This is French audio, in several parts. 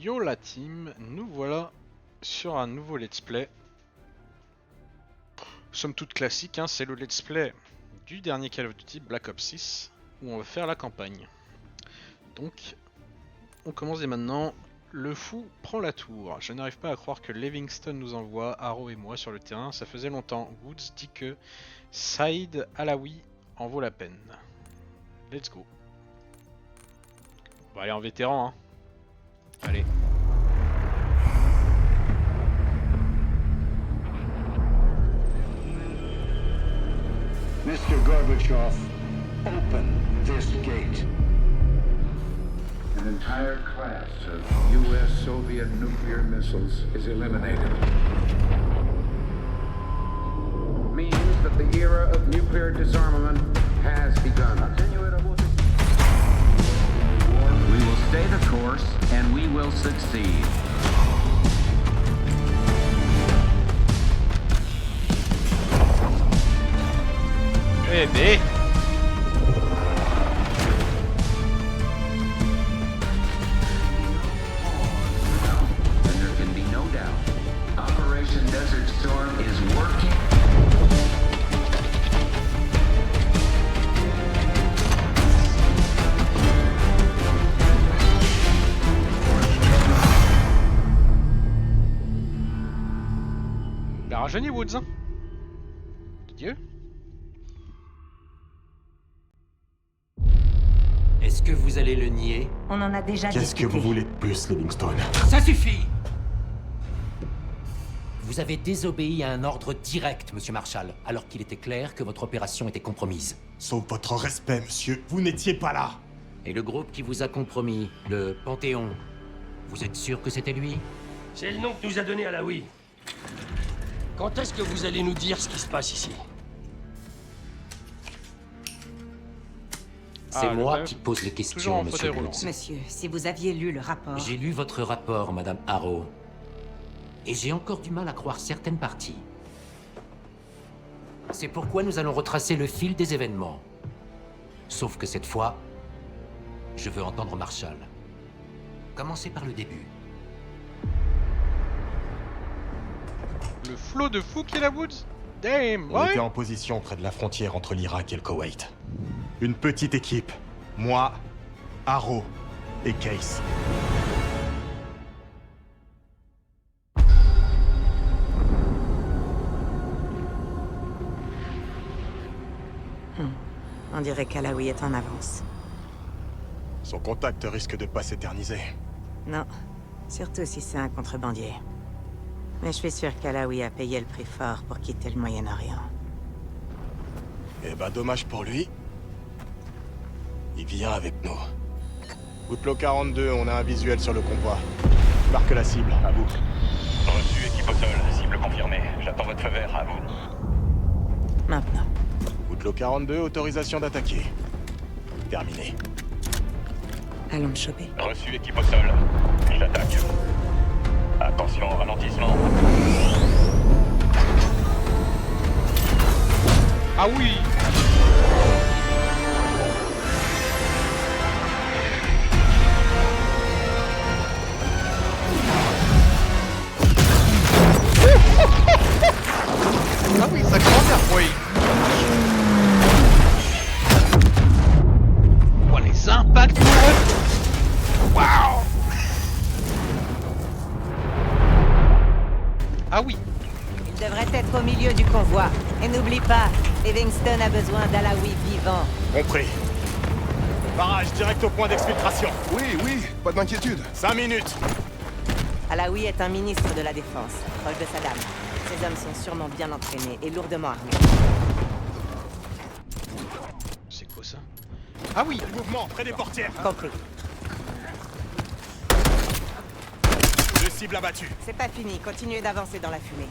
Yo la team, nous voilà sur un nouveau let's play. Somme toute classique, hein, c'est le let's play du dernier Call of Duty Black Ops 6 où on va faire la campagne. Donc on commence dès maintenant. Le fou prend la tour. Je n'arrive pas à croire que Livingstone nous envoie Arrow et moi sur le terrain, ça faisait longtemps. Woods dit que Saïd Alaoui en vaut la peine. Let's go. On va aller en vétéran, hein. Allez. Mr. Gorbachev, open this gate. An entire class of U.S.-Soviet nuclear missiles is eliminated. Means that the era of nuclear disarmament has begun. We will stay the course and we will succeed. Bébé. And there can be no doubt. Operation Desert Storm is working. La rajeuni Woods, hein. Dieu. Est-ce que vous allez le nier? On en a déjà Qu'est-ce que discuté. vous voulez de plus, Livingstone? Ça suffit! Vous avez désobéi à un ordre direct, Monsieur Marshall, alors qu'il était clair que votre opération était compromise. Sauf votre respect, monsieur. Vous n'étiez pas là. Et le groupe qui vous a compromis, le Panthéon, vous êtes sûr que c'était lui? C'est le nom que nous a donné Alaoui. Quand est-ce que vous allez nous dire ce qui se passe ici? C'est Ah, moi le qui pose les toujours questions, en Monsieur fauteuil roulant. Woods. Monsieur, si vous aviez lu le rapport... J'ai lu votre rapport, Madame Harrow. Et j'ai encore du mal à croire certaines parties. C'est pourquoi nous allons retracer le fil des événements. Sauf que cette fois, je veux entendre Marshall. Commencez par le début. Le flot de fou qui est la Woods. Damn, On ouais. était en position près de la frontière entre l'Irak et le Koweït. Une petite équipe. Moi, Arrow et Case. On dirait qu'Alaoui est en avance. Son contact risque de pas s'éterniser. Non, surtout si c'est un contrebandier. Mais je suis sûr qu'Alaoui a payé le prix fort pour quitter le Moyen-Orient. Eh ben, dommage pour lui. Il vient avec nous. Outlaw 42, on a un visuel sur le convoi. Marque la cible, à vous. Reçu, équipe au sol, cible confirmée. J'attends votre feu vert, à vous. Maintenant. Outlaw 42, autorisation d'attaquer. Terminé. Allons me choper. Reçu, équipe au sol. J'attaque. Attention au ralentissement. Ah oui. Ah oui, ça commence à oui. Oh, les impacts. Waouh. Ah oui. Il devrait être au milieu du convoi. Et n'oublie pas, Livingstone a besoin d'Alaoui vivant. Compris. Barrage direct au point d'exfiltration. Oui, pas d'inquiétude. 5 minutes. Alaoui est un ministre de la Défense, proche de Saddam. Ces hommes sont sûrement bien entraînés et lourdement armés. C'est quoi ça? Ah oui. Mouvement près des portières. Compris. Deux cibles abattues. C'est pas fini, continuez d'avancer dans la fumée.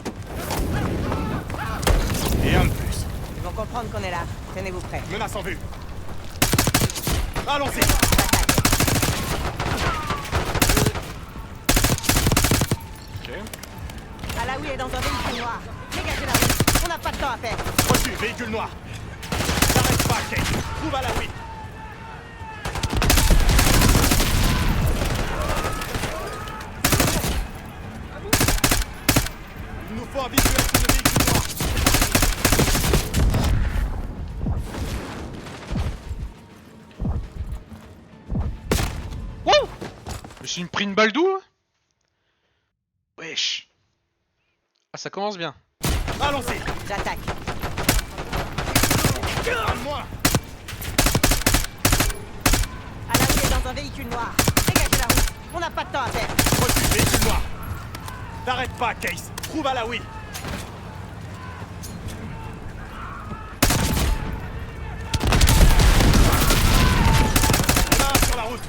Et un de plus. Ils vont comprendre qu'on est là. Tenez-vous prêts. Menace en vue. Allons-y. Ok. Alaoui est dans un véhicule noir. Dégagez la rue. On n'a pas de temps à perdre. Reçu, véhicule noir. N'arrête pas, Kate. Trouve Alaoui. faut un visuel sur le véhicule noir. Wouh! Je me suis pris une balle d'où? Wesh. Ah, ça commence bien. Allons-y. J'attaque. Calme-moi. Alaoui est dans un véhicule noir. Dégagez la route. On n'a pas de temps à perdre. Reçu, véhicule noir. T'arrêtes pas, Case. Trouve Alaoui. On a un sur la route.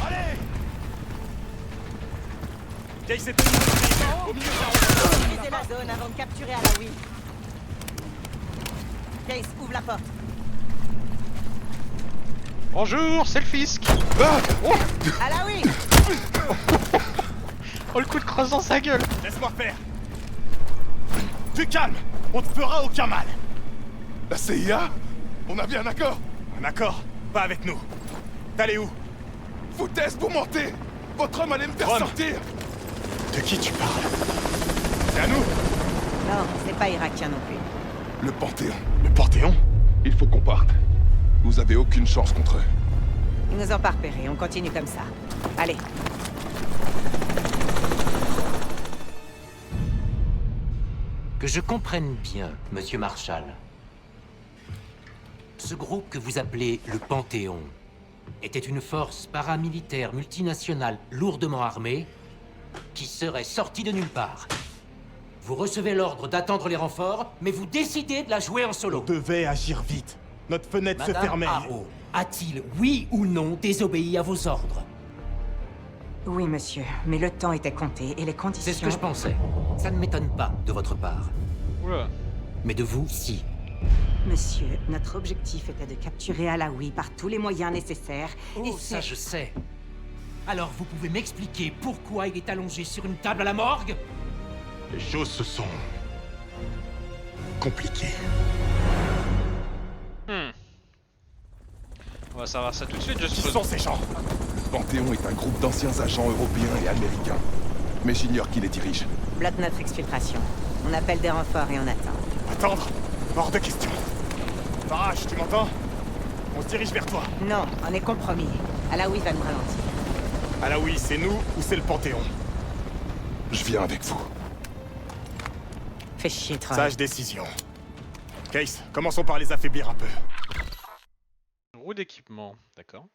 Allez. Case est au milieu de la route. Utilisez la zone avant de capturer Alaoui. Case, ouvre la porte. Bonjour, c'est le fisc. Oh, Alaoui! oh, le coup de crosse dans sa gueule. Laisse-moi faire. Du calme. On te fera aucun mal. La CIA? On a bien un accord? Un accord? Pas avec nous. T'allais où? Foutaise pour monter! Votre homme allait me faire Ron. sortir! De qui tu parles? C'est à nous? Non, c'est pas irakien non plus. Le Panthéon. Le Panthéon? Il faut qu'on parte. Vous avez aucune chance contre eux. Ils nous ont pas repérés, on continue comme ça. Allez. Que je comprenne bien, Monsieur Marshall. Ce groupe que vous appelez le Panthéon était une force paramilitaire multinationale lourdement armée qui serait sortie de nulle part. Vous recevez l'ordre d'attendre les renforts, mais vous décidez de la jouer en solo. devait agir vite. Notre fenêtre se Madame fermait. Harrow, a-t-il, oui ou non, désobéi à vos ordres? Oui, monsieur, mais le temps était compté et les conditions... C'est ce que je pensais. Ça ne m'étonne pas de votre part. Oula. Mais de vous, si. Monsieur, notre objectif était de capturer Alaoui par tous les moyens nécessaires. et Oh, ça je sais. Alors vous pouvez m'expliquer pourquoi il est allongé sur une table à la morgue? Les choses se sont... compliquées. On va savoir ça tout de suite, je Qui suppose. sont ces gens? Le Panthéon est un groupe d'anciens agents européens et américains. Mais j'ignore qui les dirige. Bloque notre exfiltration. On appelle des renforts et on attend. Attendre? Hors de question. Farage, tu m'entends? On se dirige vers toi. Non, on est compromis. Alaoui va nous ralentir. Alaoui, c'est nous ou c'est le Panthéon? Je viens avec vous. Fais chier, Troy. Sage décision. Case, commençons par les affaiblir un peu. Roue d'équipement, d'accord.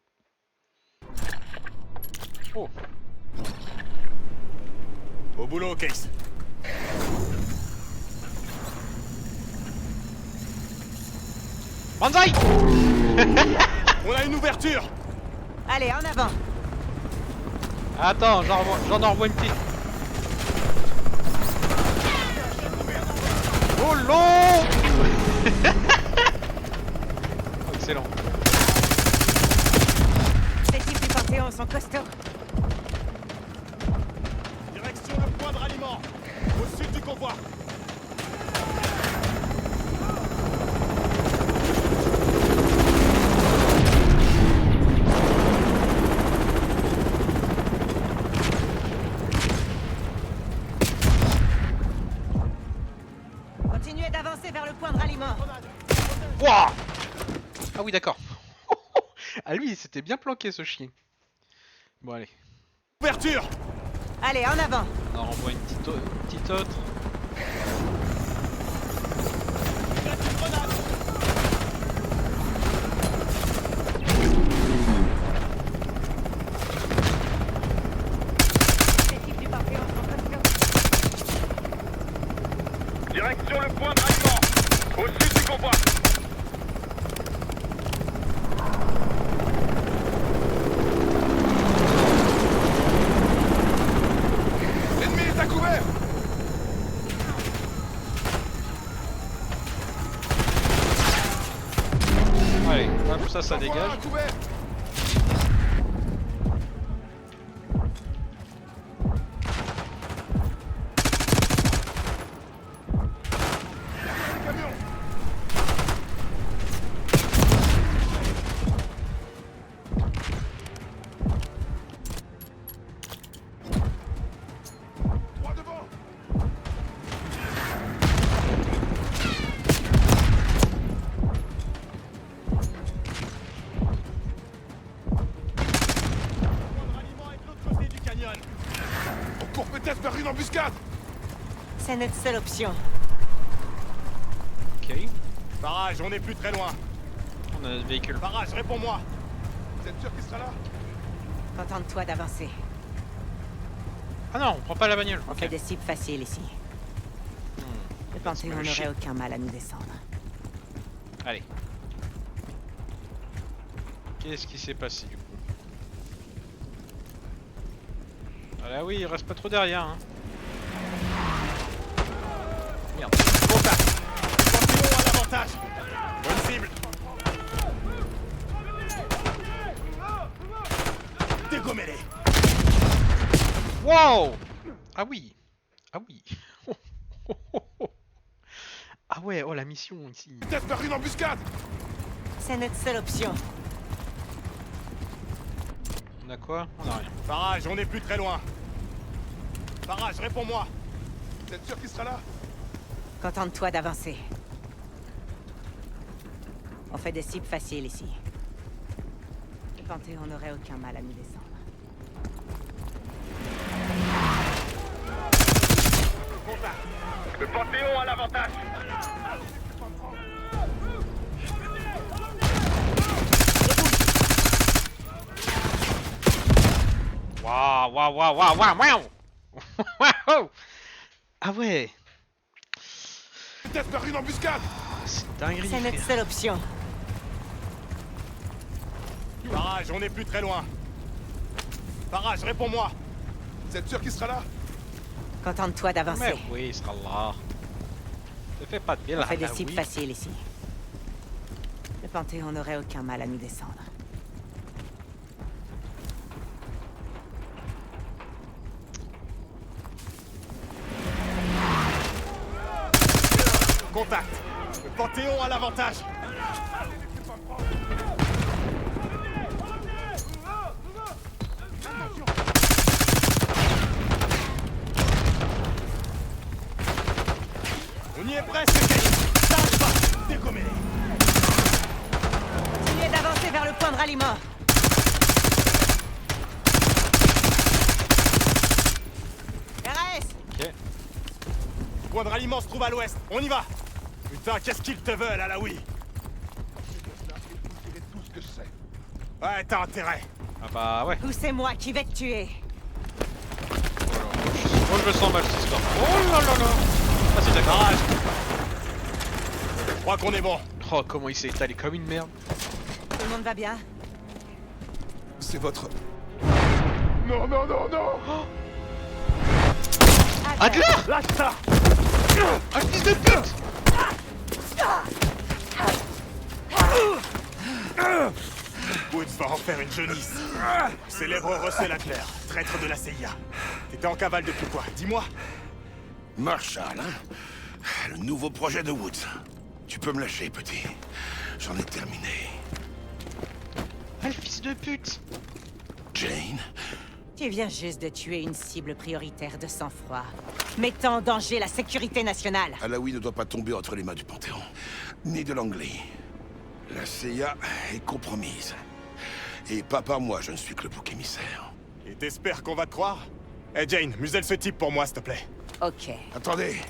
Oh, Au boulot, Case. Banzai! On a une ouverture! Allez, en avant. Attends, j'en envoie une petite. Oh long! Excellent. Ces types du Panthéon sont costauds. Direction le point de ralliement. Au sud du convoi. Continuez d'avancer vers le point de ralliement. Wouah! Ah oui, d'accord. Ah lui, il s'était bien planqué ce chien. Bon allez, Ouverture! Allez, en avant. on en envoie une petite autre. Ces types du Panthéon sont costauds. Direction le point de ralliement. Au sud du convoi. L'ennemi est à couvert! Allez, hop, ça Envoie dégage. à couvert! Camion! par une embuscade! C'est notre seule option. Ok. Barrage, on est plus très loin. On a notre véhicule. Barrage, réponds-moi. Vous êtes sûr qu'il sera là? Contente-toi d'avancer. Ah non, on prend pas la bagnole. On Ok. fait des cibles faciles ici. Le Panthéon me le chier. n'aurait aucun mal à nous descendre. Allez. Qu'est-ce qui s'est passé du coup? Ah là oui, il reste pas trop derrière. Hein. Merde. Contact. Panthéon à l'avantage. Bonne cible. Dégommez-les. Wow! Ah oui! Ah oui! Ah ouais, oh la mission ici. Tête par une embuscade! C'est notre seule option. On a quoi? On a rien. Barrage, on est plus très loin. Barrage, réponds-moi. Vous êtes sûr qu'il sera là? Contente-toi d'avancer. On fait des cibles faciles ici. Le Panthéon n'aurait aucun mal à nous descendre. Contact. Le Panthéon à l'avantage. Waouh, waouh, waouh, waouh, waouh, waouh! Waouh! Ah ouais! Tête par une embuscade! C'est dinguerie, C'est notre frère. seule option. Barrage, on est plus très loin. Barrage, réponds-moi. Vous êtes sûr qu'il sera là? Contente-toi d'avancer. Mais oui, il sera là. Ne fais pas de bien On là. fait des là, cibles oui. faciles ici. Le Panthéon n'aurait aucun mal à nous descendre. Contact. Le Panthéon à l'avantage. On y est presque, Kate. T'arrives pas. Dégommez-les. Continuez d'avancer vers le point de ralliement. RS! Ok. Point de ralliement se trouve à l'ouest. On y va. Putain, qu'est-ce qu'ils te veulent, à la Wii? Vous direz tout ce que je sais. Ouais, t'as intérêt. Ah bah ouais. Ou c'est moi qui vais te tuer. Oh, je me sens mal cette histoire. Oh là là là! Ah c'est d'accord. Barrage. Je crois qu'on est bon. Oh comment il s'est étalé comme une merde. Tout le monde va bien? C'est votre... Non, non, non, non! Adler! Lâche ça. Ah fils de pute! Woods va en faire une jaunisse. Célèbre Russell Adler, traître de la CIA. T'étais en cavale depuis quoi? Dis-moi. Marshall, hein? Le nouveau projet de Woods. Tu peux me lâcher, petit. J'en ai terminé. Ah le fils de pute! Jane? Tu viens juste de tuer une cible prioritaire de sang-froid, mettant en danger la sécurité nationale. Alaoui ne doit pas tomber entre les mains du Panthéon, ni de Langley. La CIA est compromise. Et pas par moi, je ne suis que le bouc émissaire. Et t'espères qu'on va te croire? Eh Jane, muselle ce type pour moi, s'il te plaît. Ok. Attendez,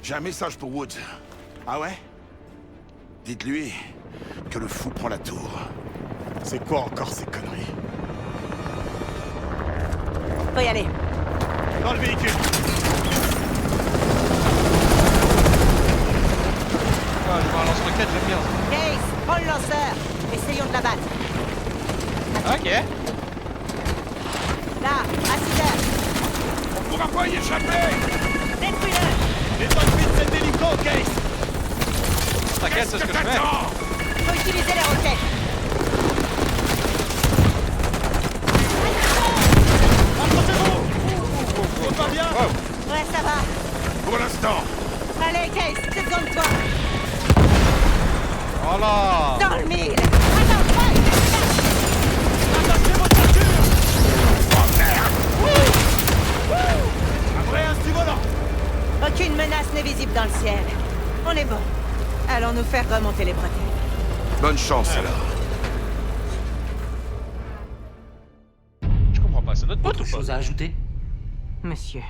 j'ai un message pour Woods. Ah ouais? Dites-lui que le fou prend la tour. C'est quoi encore ces conneries? Faut y aller. Dans le véhicule. Ah, je vois un lance-roquette, j'aime bien. Case, prends le lanceur. Essayons de la battre. Ok. Là, à 6 heures. On pourra pas y échapper! Détruis-le. Détonne vite cet hélico, Case. T'inquiète, c'est ce que je fais. t'attends? Faut utiliser les roquettes. Approchez-vous. C'est pas bien? Ouais, ça va. Pour l'instant, Allez, Case, c'est besoin de toi. Voilà! Dans le mille. Attends, ouais. Attachez votre voiture. Un vrai insti volant. Aucune menace n'est visible dans le ciel. On est bon. Allons nous faire remonter les bretelles. bonne chance alors. Je comprends pas, c'est notre pote Autre ou pas? chose à ajouter? Monsieur,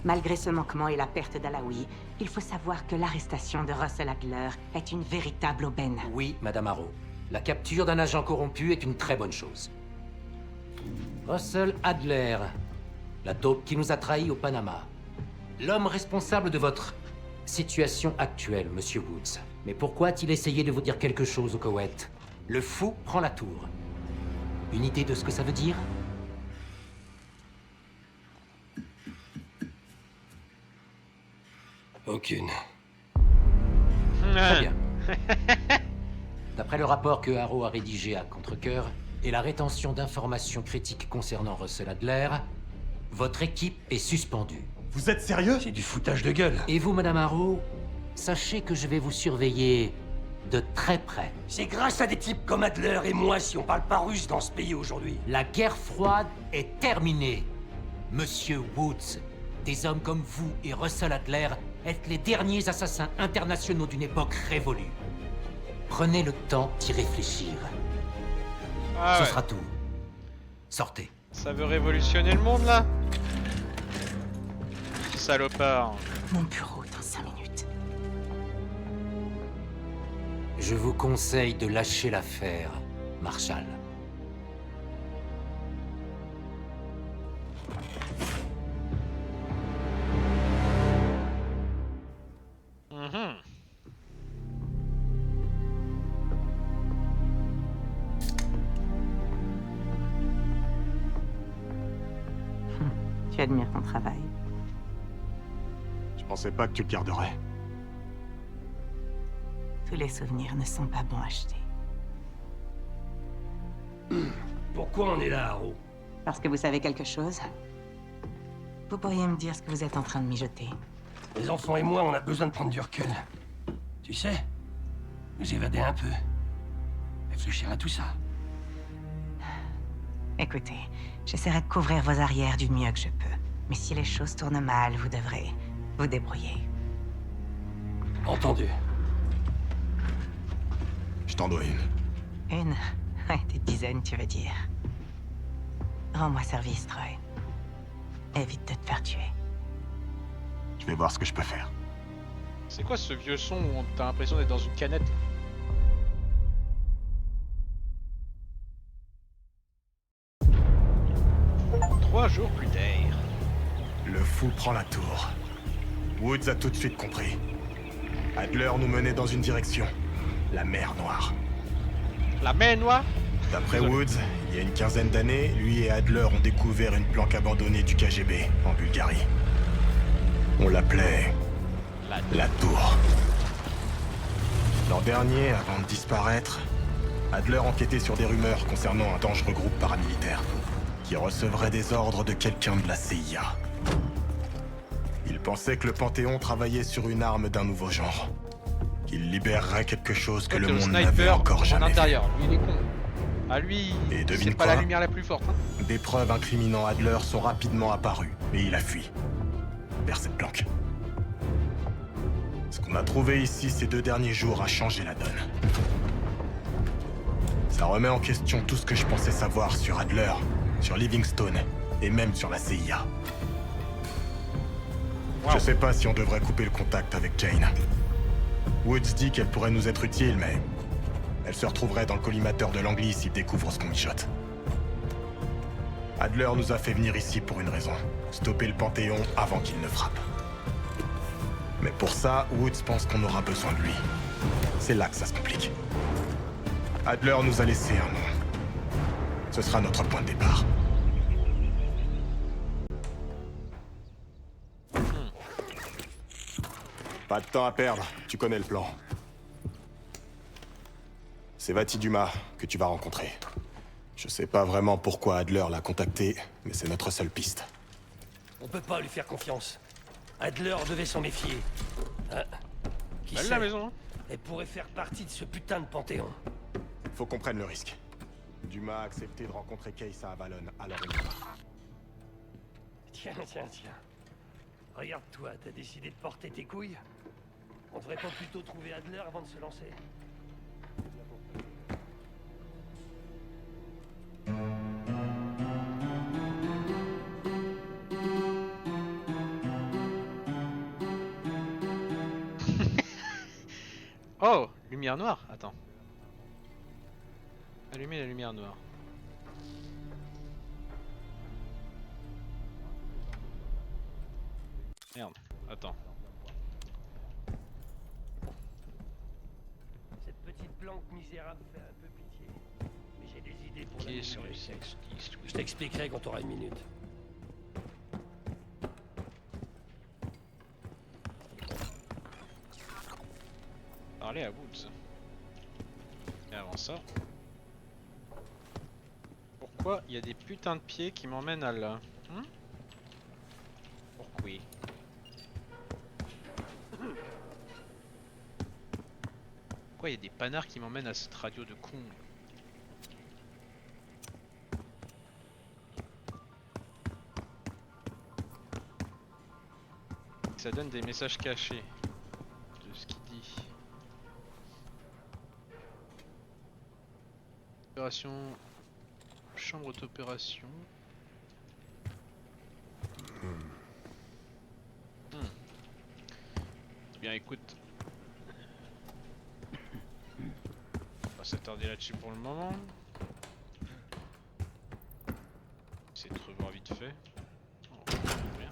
Malgré ce manquement et la perte d'Alaoui, il faut savoir que l'arrestation de Russell Adler est une véritable aubaine. Oui, Madame Harrow. La capture d'un agent corrompu est une très bonne chose. Russell Adler, la taupe qui nous a trahis au Panama. L'homme responsable de votre situation actuelle, Monsieur Woods. Mais pourquoi a-t-il essayé de vous dire quelque chose au Koweït? Le fou prend la tour. Une idée de ce que ça veut dire? Aucune. Très bien. D'après le rapport que Harrow a rédigé à contre-cœur et la rétention d'informations critiques concernant Russell Adler, votre équipe est suspendue. Vous êtes sérieux? C'est du foutage de gueule. Et vous, Madame Harrow, sachez que je vais vous surveiller de très près. C'est grâce à des types comme Adler et moi si on parle pas russe dans ce pays aujourd'hui. La guerre froide est terminée. Monsieur Woods, des hommes comme vous et Russell Adler êtes les derniers assassins internationaux d'une époque révolue. Prenez le temps d'y réfléchir. Ah Ce ouais. sera tout. Sortez. Ça veut révolutionner le monde là? Salopard. Mon bureau dans 5 minutes. Je vous conseille de lâcher l'affaire, Marshall. Mhm. Tu admires ton travail. Je pensais pas que tu le garderais. Tous les souvenirs ne sont pas bons à acheter. Pourquoi on est là, Harrow? Parce que vous savez quelque chose? Vous pourriez me dire ce que vous êtes en train de mijoter. Les enfants et moi, on a besoin de prendre du recul. Tu sais, nous évader un peu. Réfléchir à tout ça. Écoutez, j'essaierai de couvrir vos arrières du mieux que je peux. Mais si les choses tournent mal, vous devrez vous débrouiller. Entendu. Je t'en dois une. Une? Ouais, des dizaines, tu veux dire. Rends-moi service, Troy. Évite de te faire tuer. Je vais voir ce que je peux faire. C'est quoi ce vieux son où t'as l'impression d'être dans une canette? Trois jours plus tard. Le fou prend la tour. Woods a tout de suite compris. Adler nous menait dans une direction. La mer Noire. La mer Noire? D'après Désolé. Woods, il y a une quinzaine d'années, lui et Adler ont découvert une planque abandonnée du KGB, en Bulgarie. On l'appelait... la Tour. L'an dernier, avant de disparaître, Adler enquêtait sur des rumeurs concernant un dangereux groupe paramilitaire qui recevrait des ordres de quelqu'un de la CIA. Il pensait que le Panthéon travaillait sur une arme d'un nouveau genre. Qu'il libérerait quelque chose que le Le monde n'avait sniper encore en jamais vu. intérieur. Lui il est con. Ah lui, Et devine c'est pas quoi? la lumière la plus forte. Hein. Des preuves incriminant Adler sont rapidement apparues, et il a fui vers cette planque. Ce qu'on a trouvé ici ces 2 derniers jours a changé la donne. Ça remet en question tout ce que je pensais savoir sur Adler, sur Livingstone, et même sur la CIA. Wow. Je sais pas si on devrait couper le contact avec Jane. Woods dit qu'elle pourrait nous être utile, mais... elle se retrouverait dans le collimateur de Langley s'il découvre ce qu'on mijote. Adler nous a fait venir ici pour une raison. Stopper le Panthéon avant qu'il ne frappe. Mais pour ça, Woods pense qu'on aura besoin de lui. C'est là que ça se complique. Adler nous a laissé un nom. Ce sera notre point de départ. Pas de temps à perdre, tu connais le plan. C'est Vati Dumas que tu vas rencontrer. Je sais pas vraiment pourquoi Adler l'a contacté, mais c'est notre seule piste. On peut pas lui faire confiance. Adler devait s'en méfier. Hein? Qui Belle sait? la maison. Hein. Elle pourrait faire partie de ce putain de Panthéon. Faut qu'on prenne le risque. Dumas a accepté de rencontrer Case à Avalon, alors on y va. Tiens. Regarde-toi, t'as décidé de porter tes couilles? On devrait pas plutôt trouver Adler avant de se lancer? Oh, lumière noire. Attends. Allumer la lumière noire. Merde, attends. Cette petite plante misérable fait un peu pitié. Mais j'ai des idées pour Qu'est-ce l'améliorer. que c'est que cette histoire? Je t'expliquerai quand t'auras une minute. Parler à Woods. Et avant ça... Pourquoi il y a des putains de pieds qui m'emmènent à là? Pourquoi? Pourquoi il y a des panards qui m'emmènent à cette radio de con? Ça donne des messages cachés de ce qu'il dit. Opération... Chambre d'opération. Bien écoute. On va s'attarder là-dessus pour le moment. Essayer de revoir vite fait. Oh, rien.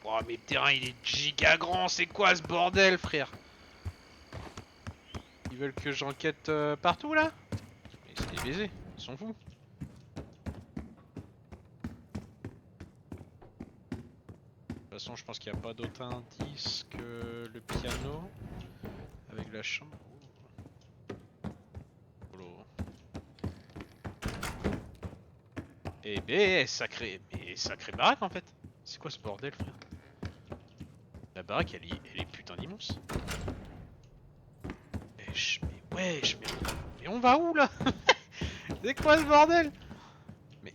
Oh mais le terrain il est giga grand, c'est quoi ce bordel frère? Ils veulent que j'enquête partout là? Mais c'est des baisers, ils sont fous. De toute façon je pense qu'il n'y a pas d'autre indice que le piano avec la chambre. Eh ben sacré baraque en fait. C'est quoi ce bordel frère? La baraque elle est putain d'immense. Wesh, mais on va où là? C'est quoi ce bordel? Mais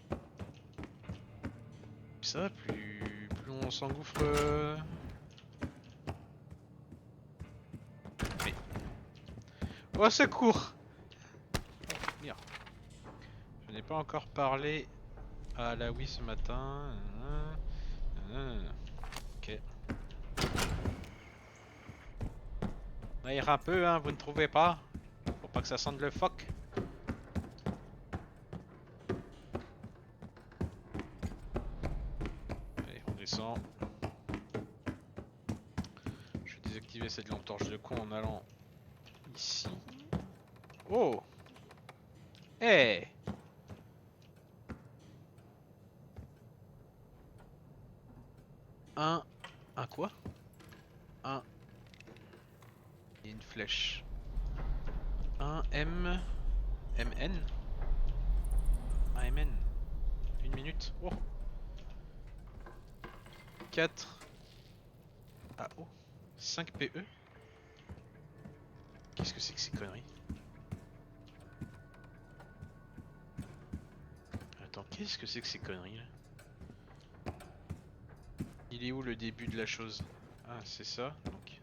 ça plus on s'engouffre. Mais au secours! Merde. Je n'ai pas encore parlé à la Wii ce matin. Ok. On aère un peu, hein, vous ne trouvez pas? Faut pas que ça sente le phoque. Allez, on descend. Je vais désactiver cette lampe torche de con en allant ici. Oh! Hey! Un quoi? Un... Il y a une flèche. Un MN? Un MN. Une minute. Oh. 4 AO. 5 PE. Qu'est-ce que c'est que ces conneries? Attends, qu'est-ce que c'est que ces conneries là? Il est où le début de la chose? Ah, c'est ça. Donc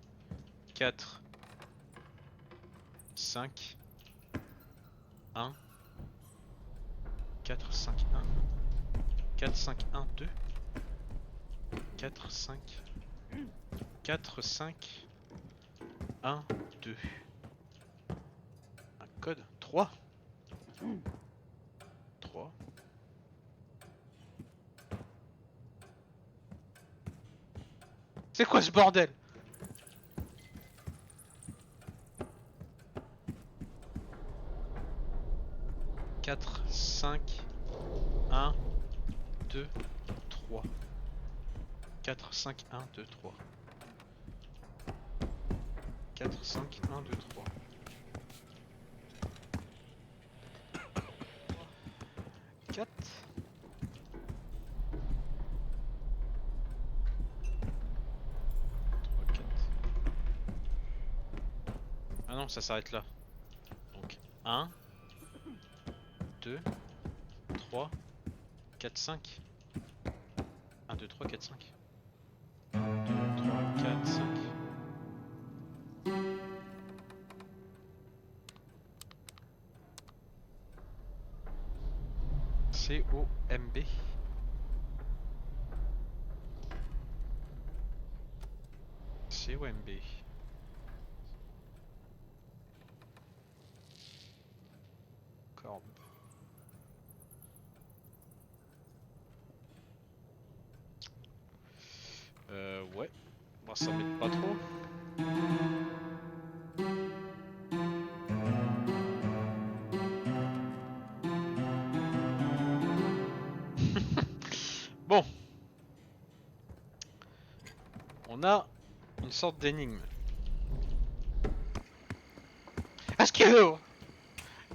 4 5 1 4 5 1 4 5 1 2 4 5 4 5 1 2. Un code 3 3. C'est quoi ce bordel? Quatre, 5, 1, 2, 3. 4, 5, 1, 2, 3. 4, 5, 1, 2, 3. 4. Ah non, ça s'arrête là. Donc 1, 2, 3, 4, 5. 1, 2, 3, 4, 5. 1, 2, 3, 4, 5. COMB. C ou MB? Corbe. Ouais. Bon, ça m'aide pas trop. Bon. On a une sorte d'énigme. Askew!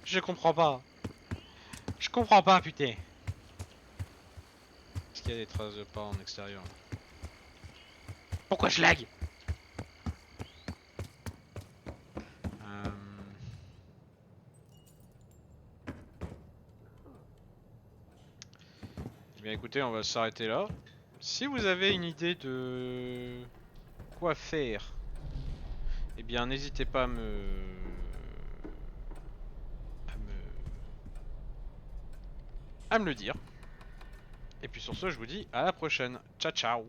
Je comprends pas. Je comprends pas, putain. Est-ce qu'il y a des traces de pas en extérieur? Pourquoi je lag? Eh bien écoutez, on va s'arrêter là. Si vous avez une idée de quoi faire, eh bien n'hésitez pas à me le dire. Et puis sur ce, je vous dis à la prochaine. Ciao ciao.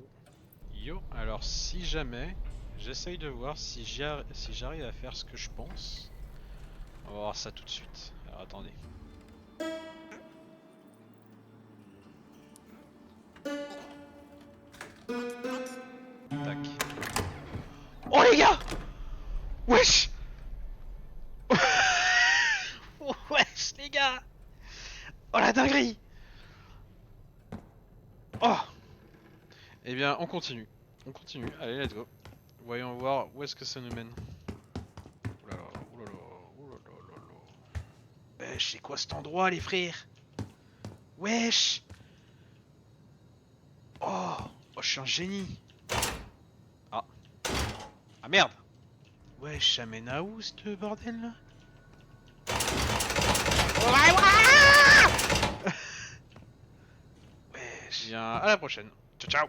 Yo, alors si jamais, j'essaye de voir si j'arrive à faire ce que je pense. On va voir ça tout de suite. Alors attendez. Tac. Oh les gars! Wesh! Wesh les gars! Oh la dinguerie! Oh! Eh bien on continue. On continue. Allez, let's go. Voyons voir où est-ce que ça nous mène. Oulala, oulala, oulala, oulala. Wesh, c'est quoi cet endroit les frères? Wesh! Oh! Oh, je suis un génie! Ah! Ah merde! Wesh, ça mène à où ce bordel là? Wesh! Bien, à la prochaine. Ciao ciao!